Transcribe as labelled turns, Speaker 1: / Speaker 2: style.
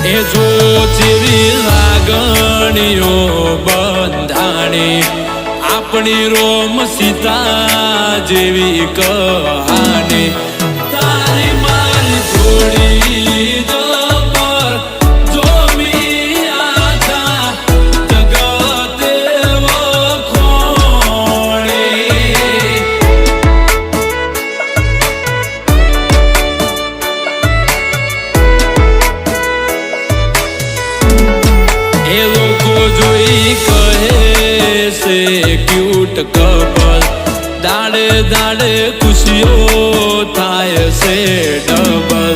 Speaker 1: એ જો જેવી લાગણીઓ બંધાણી આપણી રોમ સીતા જેવી કહાની તારી મારી જોડી જબર જોમી આખા જગતે વખોણી એ લોકો જોઈ કહે છે ક્યુટ કપલ દાડે દાડે ખુશીઓ થાય છે ડબલ